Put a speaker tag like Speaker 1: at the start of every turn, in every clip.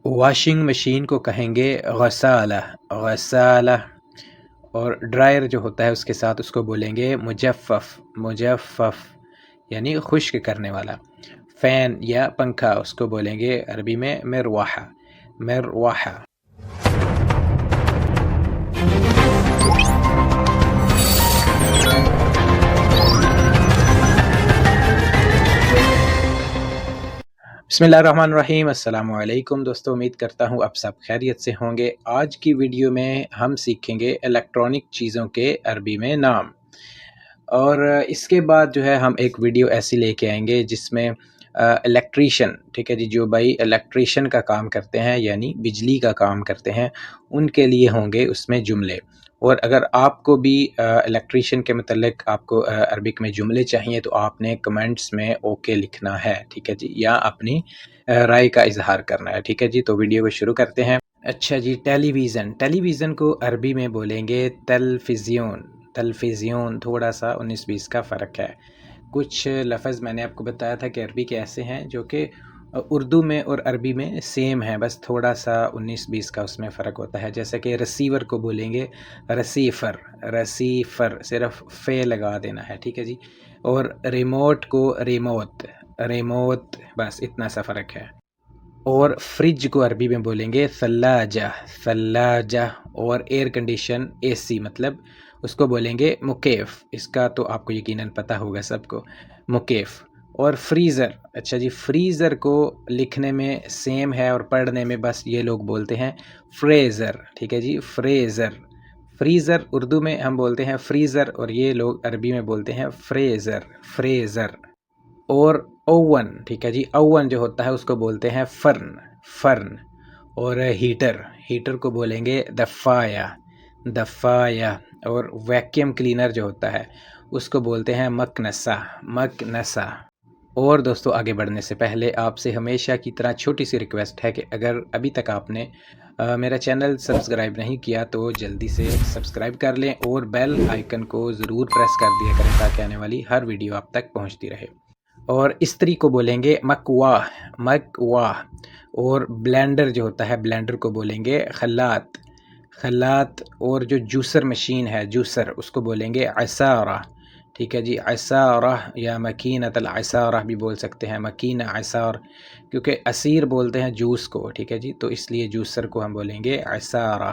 Speaker 1: Washing machine को कहेंगे गसाला, गसाला। और ड्रायर जो होता है उसके साथ उसको बोलेंगे मुजफ़्फ़फ़, मुजफ़्फ़फ़ यानी खुश्क करने वाला। फ़ैन या पंखा उसको बोलेंगे अरबी में मिरवाहा, मिरवाहा। बिस्मिल्लाहिर्रहमानिर्रहीम, अस्सलामु अलैकुम दोस्तों, उम्मीद करता हूँ आप सब खैरियत से होंगे। आज की वीडियो में हम सीखेंगे इलेक्ट्रॉनिक चीज़ों के अरबी में नाम, और इसके बाद जो है हम एक वीडियो ऐसी लेके आएंगे जिसमें इलेक्ट्रीशियन, ठीक है जी, जो भाई इलेक्ट्रीशियन का काम करते हैं यानी बिजली का काम करते हैं, उनके लिए होंगे उसमें जुमले। और अगर आपको भी इलेक्ट्रीशियन के मतलब आपको अरबिक में जुमले चाहिए तो आपने कमेंट्स में ओके लिखना है, ठीक है जी, या अपनी राय का इजहार करना है, ठीक है जी। तो वीडियो को शुरू करते हैं। अच्छा जी, टेलीविज़न, टेलीविज़न को अरबी में बोलेंगे तलफिज़ियोन, तलफिज़ियोन। थोड़ा सा 19-20 का फ़र्क है। कुछ लफ़्ज़ मैंने आपको बताया था कि अरबी के ऐसे हैं जो कि उर्दू में और अरबी में सेम है, बस थोड़ा सा 19-20 का उसमें फ़र्क होता है। जैसे कि रिसीवर को बोलेंगे रसीफ़र, रसीफ़र, सिर्फ फ़े लगा देना है, ठीक है जी। और रिमोट को रिमोट, रिमोट, बस इतना सा फ़र्क है। और फ्रिज को अरबी में बोलेंगे सल्लाजा, सल्लाजा। और एयर कंडीशन एसी मतलब उसको बोलेंगे मुकेफ़। इसका तो आपको यकीनन पता होगा सबको, मुकेफ़। और फ्रीज़र, अच्छा जी, फ्रीज़र को लिखने में सेम है और पढ़ने में बस ये लोग बोलते हैं फ्रेज़र, ठीक है जी, फ्रेज़र। फ्रीज़र उर्दू में हम बोलते हैं फ्रीज़र और ये लोग अरबी में बोलते हैं फ्रेज़र, फ्रेज़र। और ओवन, ठीक है जी, ओवन जो होता है उसको बोलते हैं फ़र्न, फ़र्न। और हीटर, हीटर को बोलेंगे दफ़ाया, दफ़ाया। और वैक्यूम क्लीनर जो होता है उसको बोलते हैं मकनसा, मकनसा। और दोस्तों, आगे बढ़ने से पहले आपसे हमेशा की तरह छोटी सी रिक्वेस्ट है कि अगर अभी तक आपने मेरा चैनल सब्सक्राइब नहीं किया तो जल्दी से सब्सक्राइब कर लें और बेल आइकन को ज़रूर प्रेस कर दिया करें ताकि आने वाली हर वीडियो आप तक पहुंचती रहे। और इस्त्री को बोलेंगे मकवाह, मकवाह। और ब्लेंडर जो होता है, ब्लेंडर को बोलेंगे खल्लात, खल्लात। और जो जूसर मशीन है, जूसर, उसको बोलेंगे असारा, ठीक है जी, असारा या मकीनतल असारा भी बोल सकते हैं, मकीन असार, क्योंकि असीर बोलते हैं जूस को, ठीक है जी, तो इसलिए जूसर को हम बोलेंगे असारा।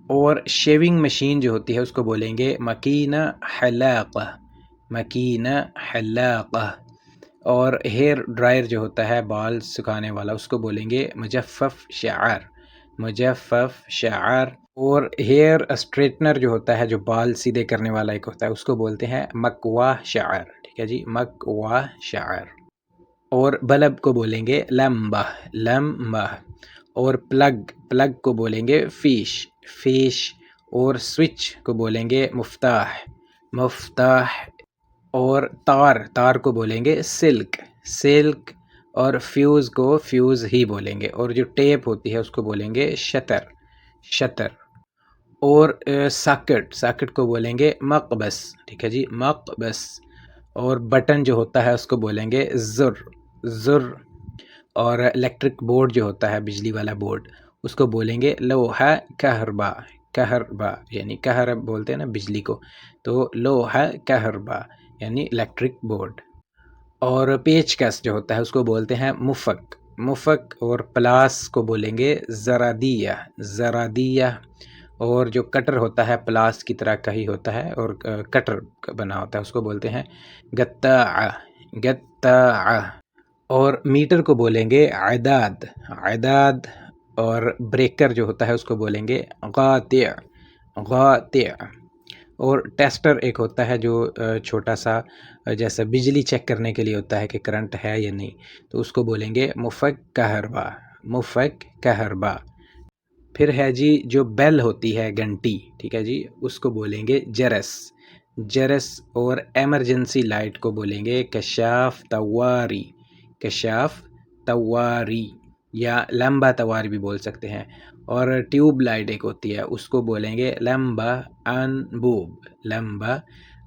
Speaker 1: और शेविंग मशीन जो होती है उसको बोलेंगे मकीना हलाक़ा, मकीना हलाक़ा। और हेयर ड्रायर जो होता है, बाल सुखाने वाला, उसको बोलेंगे मुजफ़्फ़फ़ शार, मुजफ़्फ़फ़ शार। और हेयर स्ट्रेटनर जो होता है, जो बाल सीधे करने वाला एक होता है, उसको बोलते हैं मकवाह शार, ठीक है जी, मकवाह शार। और बल्ब को बोलेंगे लम्बा, लम्बा। और प्लग, प्लग को बोलेंगे फ़ीश, फ़ीश। और स्विच को बोलेंगे मुफ्ताह, मुफ्ताह। और तार, तार को बोलेंगे सिल्क, सिल्क। और फ्यूज़ को फ्यूज़ ही बोलेंगे। और जो टेप होती है उसको बोलेंगे शतर, शतर। और सॉकेट, सॉकेट को बोलेंगे मकबस, ठीक है जी, मकबस। और बटन जो होता है उसको बोलेंगे ज़ुर, ज़ुर। और इलेक्ट्रिक बोर्ड जो होता है, बिजली वाला बोर्ड, उसको बोलेंगे लोहा कहरबा, कहरबा यानी कहर बोलते हैं ना बिजली को, तो लोहा कहरबा यानी इलेक्ट्रिक बोर्ड। और पेचकस जो होता है उसको बोलते हैं मुफ़क, मुफ़क। और प्लास को बोलेंगे ज़रादिया, ज़रादिया। और जो कटर होता है प्लास की तरह का ही होता है और कटर बना होता है, उसको बोलते हैं गत्ता, गत्ता। और मीटर को बोलेंगे अदाद, अदाद। और ब्रेकर जो होता है उसको बोलेंगे गातिया, गातिया। और टेस्टर एक होता है जो छोटा सा जैसा बिजली चेक करने के लिए होता है कि करंट है या नहीं, तो उसको बोलेंगे मुफ़क कहरबा, मुफ़क कहरबा। फिर है जी जो बेल होती है, घंटी, ठीक है जी, उसको बोलेंगे जरस, जरस। और एमरजेंसी लाइट को बोलेंगे कशाफ तवारी, कशाफ तवारी, या लंबा तवारी भी बोल सकते हैं। और ट्यूब लाइट एक होती है, उसको बोलेंगे लंबा अनबूब, लंबा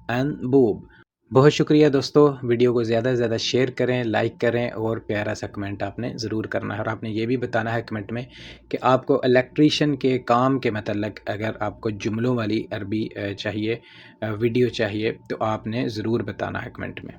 Speaker 1: अनबूब। بہت شکریہ دوستو، ویڈیو کو زیادہ سے زیادہ شیئر کریں، لائک کریں اور پیارا سا کمنٹ آپ نے ضرور کرنا ہے، اور آپ نے یہ بھی بتانا ہے کمنٹ میں کہ آپ کو الیکٹریشین کے کام کے متعلق اگر آپ کو جملوں والی عربی چاہیے، ویڈیو چاہیے، تو آپ نے ضرور بتانا ہے کمنٹ میں۔